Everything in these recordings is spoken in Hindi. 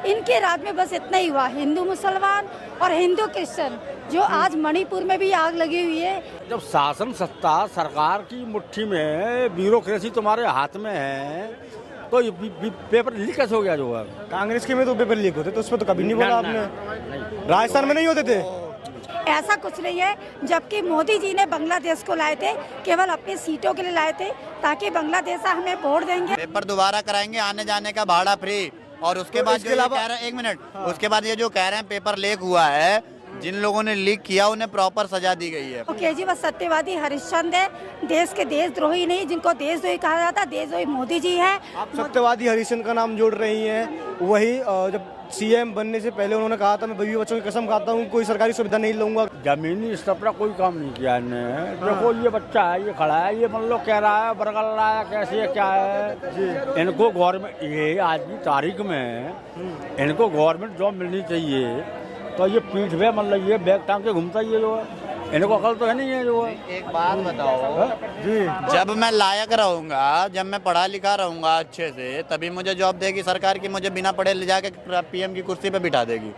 इनके राज में बस इतना ही हुआ, हिंदू मुसलमान और हिंदू क्रिश्चियन, जो आज मणिपुर में भी आग लगी हुई है। जब शासन सत्ता सरकार की मुट्ठी में, ब्यूरोक्रेसी तुम्हारे हाथ में है, तो ये पेपर लीक कैसे हो गया? जो है कांग्रेस के में तो पेपर लीक होते, तो उस पर तो कभी नहीं बोला आपने। राजस्थान में नहीं होते थे। ऐसा कुछ नहीं है, जबकि मोदी जी ने बांग्लादेश को लाए थे, केवल अपनी सीटों के लिए लाए थे, ताकि बांग्लादेश हमें वोट देंगे। पेपर दोबारा कराएंगे, आने जाने का भाड़ा फ्री। और उसके बाद जो कह रहे हैं, एक मिनट, उसके बाद ये जो कह रहे हैं पेपर लीक हुआ है, जिन लोगों ने लीक किया उन्हें प्रॉपर सजा दी गई है। तो केजरीवाल सत्यवादी हरिश्चंद्र है, देश के देशद्रोही नहीं, जिनको देशद्रोही कहा जाता है, देशद्रोही मोदी जी है। आप सत्यवादी हरिश्चंद्र का नाम जोड़ रही हैं। वही जब सीएम बनने से पहले उन्होंने कहा था, मैं बीवी बच्चों की कसम खाता हूँ, कोई सरकारी सुविधा नहीं लूंगा। जमीनी स्तर पर कोई काम नहीं किया इन्होंने। देखो ये बच्चा है, ये खड़ा है, ये मान लो कह रहा है, बरगल रहा है, कैसे क्या है। इनको गवर्नमेंट, ये आज की तारीख में इनको गवर्नमेंट जॉब मिलनी चाहिए, तो ये पीठ पे मतलब ये बैग टांग के घूमता ही है। जो है इनको अकल तो है नहीं है। जो है एक बात बताओ जी, जब मैं लायक रहूंगा, जब मैं पढ़ा लिखा रहूंगा अच्छे से, तभी मुझे जॉब देगी सरकार की, मुझे बिना पढ़े ले जाके पीएम की कुर्सी पे बिठा देगी।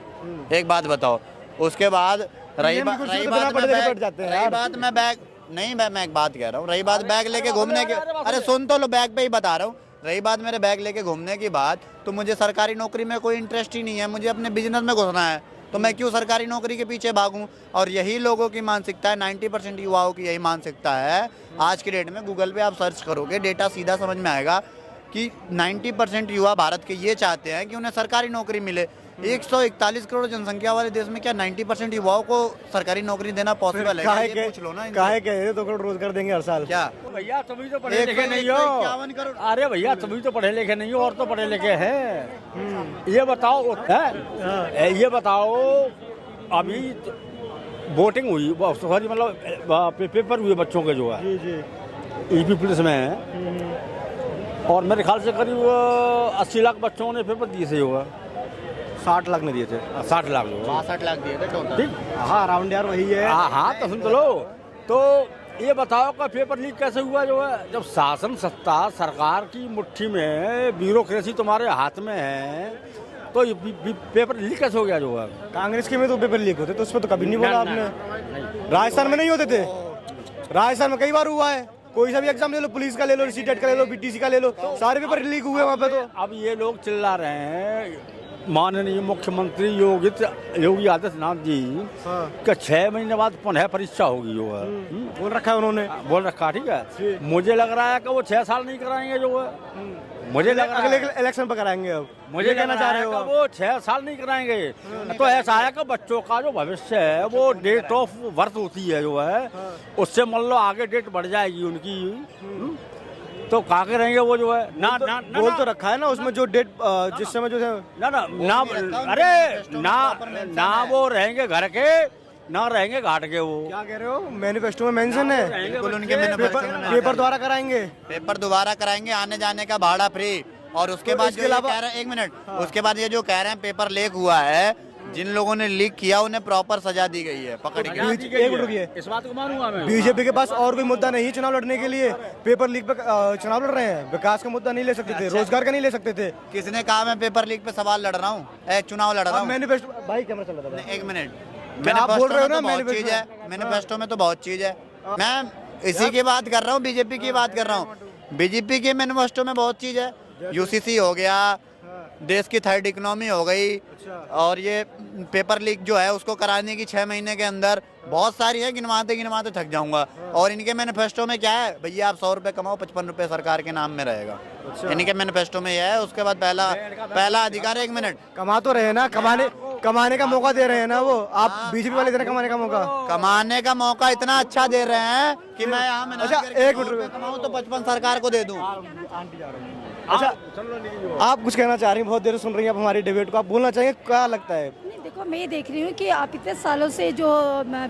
एक बात बताओ। उसके बाद रही बात मैं बैग नहीं, मैं एक बात कह रहा हूँ, रही बात बैग लेके घूमने की, अरे सुन तो लो, बैग पे ही बता रहा हूँ। रही बात मेरे बैग लेके घूमने की बात, तो मुझे सरकारी नौकरी में कोई इंटरेस्ट ही नहीं है, मुझे अपने बिजनेस में घुसना है, तो मैं क्यों सरकारी नौकरी के पीछे भागूं? और यही लोगों की मानसिकता है, 90% युवाओं की यही मानसिकता है। आज की डेट में गूगल पे आप सर्च करोगे, डेटा सीधा समझ में आएगा कि 90% युवा भारत के ये चाहते हैं कि उन्हें सरकारी नौकरी मिले। 141 करोड़ जनसंख्या वाले देश में क्या 90% युवाओं को सरकारी नौकरी देना पॉसिबल है? ये पूछ लो ना। काहे कह रहे 2 करोड़ रोजगार देंगे हर साल? क्या भैया तभी तो पढ़े लिखे नहीं हो। 51 करोड़। अरे भैया तभी तो पढ़े लिखे नहीं हो, और तो पढ़े लिखे हैं। ये बताओ है, ये बताओ अभी वोटिंग हुई, सॉरी मतलब पेपर हुए बच्चों के, जो है ईपी पुलिस में है, और मेरे ख्याल से करीब 80 लाख बच्चों ने पेपर दिए थे। हुआ 60 लाख ने दिए थे। 60 लाख 62 लाख दिए थे टोटल। ठीक, हाँ राउंड यार वही है। हाँ तो सुन लो। तो ये बताओ का पेपर लीक कैसे हुआ? जो है जब शासन सत्ता सरकार की मुट्ठी में, ब्यूरोक्रेसी तुम्हारे हाथ में है, तो ये पेपर लीक कैसे हो गया? जो है कांग्रेस के में तो पेपर लीक होते, तो उस पर तो कभी नहीं बोला आपने। राजस्थान में नहीं होते थे। राजस्थान में कई बार हुआ है। कोई सा भी एग्जाम ले लो, पुलिस का ले लो, सीटेट का ले लो, बीटीसी का ले लो, सारे पेपर लीक हुए वहाँ पे। तो अब ये लोग चिल्ला रहे हैं, माननीय मुख्यमंत्री योगी आदित्यनाथ जी का 6 महीने बाद पुनः परीक्षा होगी। जो है बोल रखा है उन्होंने, बोल रखा। ठीक है, मुझे लग रहा है कि वो 6 साल नहीं कराएंगे। जो है मुझे लग अगले इलेक्शन पर कराएंगे। अब मुझे कहना चाह रहे हो वो 6 साल नहीं कराएंगे। तो ऐसा है कि बच्चों का जो भविष्य है, वो डेट ऑफ बर्थ होती है, जो है उससे मान लो आगे डेट बढ़ जाएगी उनकी, तो कहाँ के रहेंगे वो? जो है ना बोल तो रखा है ना उसमें, जो डेट जिस समय जो है ना अरे ना वो रहेंगे घर के, ना रहेंगे घाट के। वो क्या कह रहे हो? मैनिफेस्टो में मेंशन है, बिल्कुल उनके मैनिफेस्टो में पेपर दोबारा कराएंगे। पेपर दोबारा कराएंगे, आने जाने का भाड़ा फ्री। और उसके बाद जो कह रहे हैं, एक मिनट, उसके बाद ये जो कह रहे हैं पेपर लीक हुआ है, जिन लोगों ने लीक किया उन्हें प्रॉपर सजा दी गई है, पकड़ के। एक मिनट रुकिए, इस बात को मानूंगा मैं। बीजेपी के पास और कोई मुद्दा नहीं है चुनाव लड़ने के लिए। पेपर लीक पे चुनाव लड़ रहे हैं। विकास का मुद्दा नहीं ले सकते थे, रोजगार का नहीं ले सकते थे। किसने कहा मैं पेपर लीक पे सवाल लड़ रहा हूँ, चुनाव लड़ रहा हूँ? मैनिफेस्टो भाई कैमरा चल रहा था। एक मिनट, आप बोल रहे हो ना मैनिफेस्टो में तो बहुत चीज है। मैं इसी की बात कर रहा हूँ, बीजेपी की बात कर रहा हूँ। बीजेपी के मैनिफेस्टो में बहुत चीज है। यूसीसी हो गया, देश की 3rd इकोनॉमी हो गई, और ये पेपर लीक जो है उसको कराने की 6 महीने के अंदर बहुत सारी है, गिनवाते थक जाऊंगा। और इनके मैनिफेस्टो में क्या है? भैया आप 100 रुपए कमाओ, 55 रुपए सरकार के नाम में रहेगा। इनके मैनिफेस्टो में यह है। उसके बाद पहला अधिकार, 1 मिनट, कमा तो रहे ना, कमाने का मौका दे रहे हैं ना वो। आप बीजेपी वाले दे रहे कमाने का मौका। कमाने का मौका इतना अच्छा दे रहे हैं कि मैं यहाँ अच्छा 1 मिनट कमाऊँ तो 55 सरकार को दे दूँ। अच्छा आप कुछ कहना चाह रही हैं? बहुत देर से सुन रही हैं आप हमारी डिबेट को, आप बोलना चाहिए, क्या लगता है? नहीं, देखो मैं ये देख रही हूँ कि आप इतने सालों से जो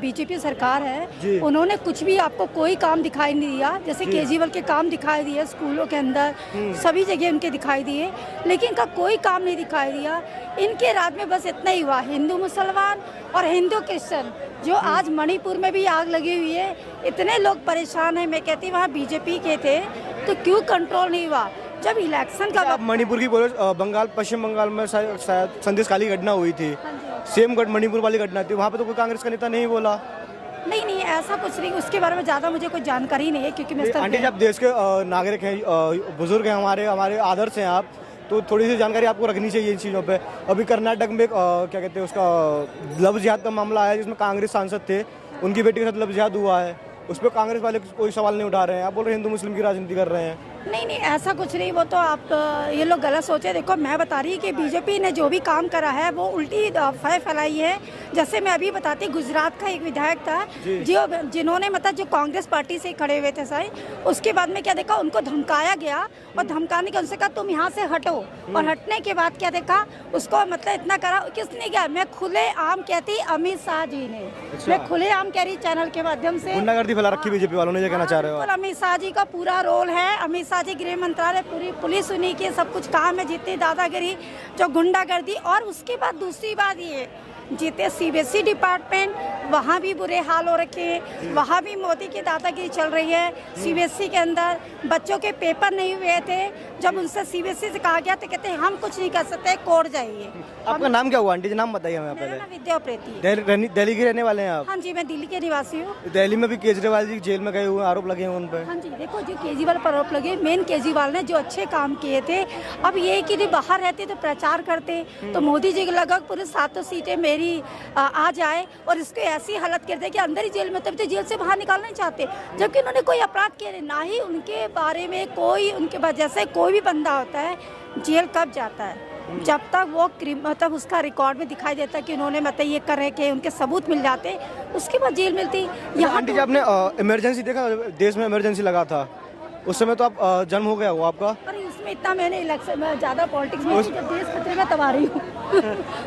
बीजेपी सरकार है, उन्होंने कुछ भी आपको कोई काम दिखाई नहीं दिया। जैसे केजरीवाल के काम दिखाई दिए, स्कूलों के अंदर सभी जगह उनके दिखाई दिए, लेकिन इनका कोई काम नहीं दिखाई दिया। इनके राज में बस इतना ही हुआ, हिंदू मुसलमान और हिंदू क्रिश्चियन, जो आज मणिपुर में भी आग लगी हुई है। इतने लोग परेशान हैं। मैं कहती वहाँ बीजेपी के थे तो क्यों कंट्रोल नहीं हुआ? जब इलेक्शन का आप मणिपुर की बोलो, बंगाल पश्चिम बंगाल में शायद संदेशखाली घटना हुई थी, सेम मणिपुर वाली घटना थी, वहाँ पे तो कोई कांग्रेस का नेता नहीं बोला। नहीं ऐसा कुछ नहीं, उसके बारे में ज़्यादा मुझे कोई जानकारी नहीं है क्योंकि मैं आंटी जी, आप देश के नागरिक हैं, बुजुर्ग हैं, हमारे आदर्श हैं आप, तो थोड़ी सी जानकारी आपको रखनी चाहिए इन चीज़ों पे। अभी कर्नाटक में क्या कहते हैं उसका लव जिहाद का मामला आया जिसमें कांग्रेस सांसद थे, उनकी बेटी के साथ लव जिहाद हुआ है, उस पर कांग्रेस वाले कोई सवाल नहीं उठा रहे हैं। आप बोल रहे हैं हिंदू मुस्लिम की राजनीति कर रहे हैं। नहीं ऐसा कुछ नहीं, वो तो आप ये लोग गलत सोचे। देखो मैं बता रही कि बीजेपी ने जो भी काम करा है वो उल्टी अफवाह फैलाई है। जैसे मैं अभी बताती, गुजरात का एक विधायक था जिन्होंने मतलब जो कांग्रेस पार्टी से खड़े हुए थे साई, उसके बाद में क्या देखा, उनको धमकाया गया और धमकाने के उनसे कहा तुम यहाँ से हटो, और हटने के बाद क्या देखा, उसको मतलब इतना करा। किसने किया? मैं खुले आम कहती अमित शाह जी ने, मैं खुले आम कह रही चैनल के माध्यम से गुंडागर्दी फैला रखी बीजेपी वालों ने, ये कहना चाह रहे हो? अमित शाह जी का पूरा रोल है, अमित शाह जी गृह मंत्रालय, पूरी पुलिस उन्हीं के सब कुछ काम है, जितनी दादागिरी जो गुंडागर्दी। और उसके बाद दूसरी बात ये, जितने सीबीएसई डिपार्टमेंट वहाँ भी बुरे हाल हो रखे हैं, वहाँ भी मोदी की दादागिरी चल रही है। सीबीएसई के अंदर बच्चों के पेपर नहीं हुए थे, जब उनसे सीबीएसई से कहा गया तो कहते हैं हम कुछ नहीं कर सकते, कोर्ट जाइए। आपका नाम क्या हुआ आंटी जी? नाम बताइए हमें पहले। विद्या प्रीति। दिल्ली के रहने वाले हैं आप? हाँ जी, मैं दिल्ली के निवासी हूँ। दिल्ली में भी केजरीवाल जी जेल में गए हुए, आरोप लगे हैं उन पर। हाँ जी, देखो जो केजरीवाल पर आरोप लगे, मेन केजरीवाल ने जो अच्छे काम किए थे। अब ये कि बाहर रहते तो प्रचार करते, तो मोदी जी को लगा पूरे 7 सीटें मेरी आ जाए, और इसको ऐसी हालत कर दे कि अंदर ही जेल में, तभी तो जेल से बाहर निकालना नहीं चाहते, जबकि उन्होंने कोई अपराध किया नहीं, ना ही उनके बारे में कोई, उनके वजह से कोई भी बंदा होता है जेल कब जाता है, जब तक वो मतलब उसका रिकॉर्ड में दिखाई देता है कि उन्होंने मतलब ये कर रहे के उनके सबूत मिल जाते, उसके बाद जेल मिलती। यहाँ आंटी जी, आपने इमरजेंसी देखा, देश में इमरजेंसी लगा था, उस समय तो आप जन्म हो गया हो आपका? अरे उसमें इतना मैंने इलेक्शन में ज़्यादा पॉलिटिक्स में, जब देश खतरे में तब आ रही हूँ।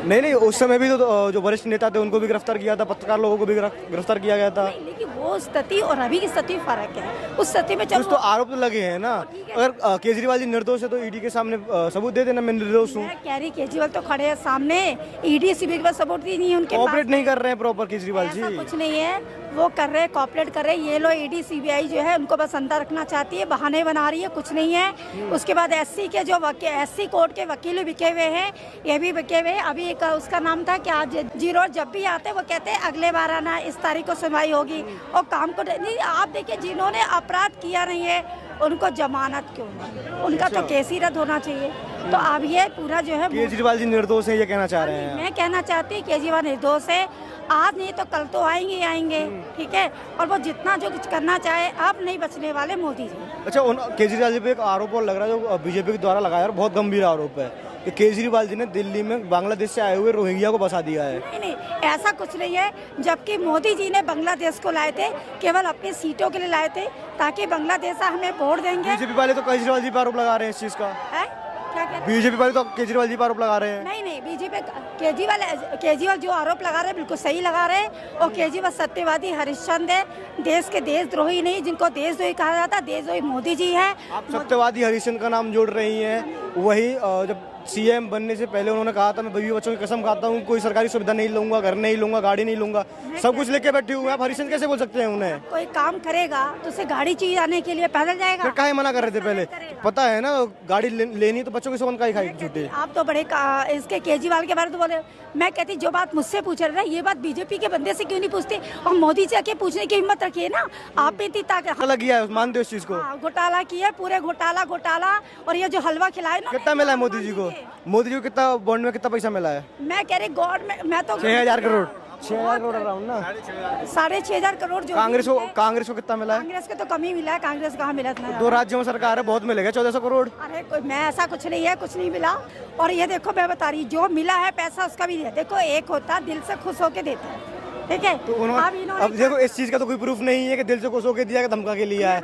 नहीं उस समय भी तो जो वरिष्ठ नेता थे उनको भी गिरफ्तार किया था, पत्रकार लोगों को भी गिरफ्तार किया गया था। लेकिन वो स्थिति और अभी की स्थिति फर्क है। उस स्थिति में कुछ तो आरोप तो लगे हैं ना। अगर केजरीवाल जी निर्दोष है तो ईडी के सामने सबूत दे देना मैं निर्दोष हूँ। कह रही केजरीवाल तो खड़े हैं सामने, ईडी सीबीआई के पास सबूत नहीं है उनके, कोऑपरेट नहीं कर रहे हैं प्रॉपर केजरीवाल जी। ऐसा कुछ नहीं है, वो कर रहे हैं, कोऑपरेट कर रहे हैं। ये लो ईडी सीबीआई जो है उनको बस अंदर रखना चाहती है, बहाने बना रही है, कुछ नहीं है। उसके बाद एससी के जो एससी कोर्ट के वकील बिके हुए हैं, ये भी बिके हुए हैं। अभी एक उसका नाम था कि आज जीरो, जब भी आते वो कहते हैं अगले बार आना, इस तारीख को सुनवाई होगी, और काम को नहीं। आप देखिए जिन्होंने अपराध किया नहीं है उनको जमानत क्यों नहीं, उनका तो केस ही रद्द होना चाहिए। तो अब ये पूरा जो है केजरीवाल जी निर्दोष है ये कहना चाह रहे हैं? मैं कहना चाहती हूँ केजरीवाल निर्दोष है, आज नहीं तो कल तो आएंगे ही आएंगे, ठीक है। और वो जितना जो कुछ करना चाहे, अब नहीं बचने वाले मोदी जी। अच्छा, केजरीवाल जी पे एक आरोप और लग रहा है जो बीजेपी के द्वारा लगाया, और बहुत गंभीर आरोप है कि केजरीवाल जी ने दिल्ली में बांग्लादेश से आए हुए रोहिंग्या को बसा दिया है। नहीं ऐसा कुछ नहीं है, जबकि मोदी जी ने बांग्लादेश को लाए थे केवल अपनी सीटों के लिए लाए थे, ताकि बांग्लादेश हमें वोट देंगे। बीजेपी वाले तो केजरीवाल जी पर आरोप लगा रहे हैं इस चीज का। बीजेपी वाले तो केजरीवाल जी पर आरोप लगा रहे हैं। नहीं बीजेपी केजरीवाल जो आरोप लगा रहे हैं बिल्कुल सही लगा रहे हैं। और केजरीवाल सत्यवादी हरिश्चंद्र है, देश के देशद्रोही नहीं, जिनको देशद्रोही कहा जाता है, देशद्रोही मोदी जी है। आप सत्यवादी हरिश्चंद्र का नाम जोड़ रही हैं, वही जब सीएम बनने से पहले उन्होंने कहा था मैं बीवी बच्चों की कसम खाता हूँ कोई सरकारी सुविधा नहीं लूंगा, घर नहीं लूंगा, गाड़ी नहीं लूंगा, सब कुछ लेके बैठे हुए हैं। आप हरिश्चंद्र कैसे बोल सकते हैं उन्हें? कोई काम करेगा तो उसे गाड़ी चाहिए आने के लिए, पैदल जाएगा? फिर काहे मना कर रहे थे पहले? पता है ना गाड़ी लेनी तो बच्चों की सोन का ही खाई छुट्टी। आप तो बड़े इसके केजरीवाल के बारे में तो बोले, मैं कहती जो बात मुझसे पूछ रहे हैं ये बात बीजेपी के बंदे से क्यों नहीं पूछते, और मोदी से आके पूछने की हिम्मत रखिए ना। आप भी घोटाला किया है, मानते हो इस चीज को? घोटाला किया, पूरे घोटाला। और ये जो हलवा खिलाए ना, कितना मिला है मोदी जी को? मोदी जी को कितना बॉन्ड में कितना पैसा मिला है? मैं कह रही गवर्नमेंट, मैं तो 6,000 करोड़ 6,000 करोड़ अराउंड ना, 6,500 करोड़। जो कांग्रेस को कितना मिला है? कांग्रेस को तो कम ही मिला है, कांग्रेस कहाँ मिला इतना? 2 राज्यों में सरकार है, बहुत मिलेगा 1,400 करोड़। अरे कोई मैं ऐसा कुछ नहीं है, कुछ नहीं मिला। और ये देखो मैं बता रही, जो मिला है पैसा उसका भी देखो, एक होता दिल से खुश होके देता है, ठीक है। तो अब देखो इस चीज का तो कोई प्रूफ नहीं है कि दिल से खुश होके दिया, धमका के लिया है।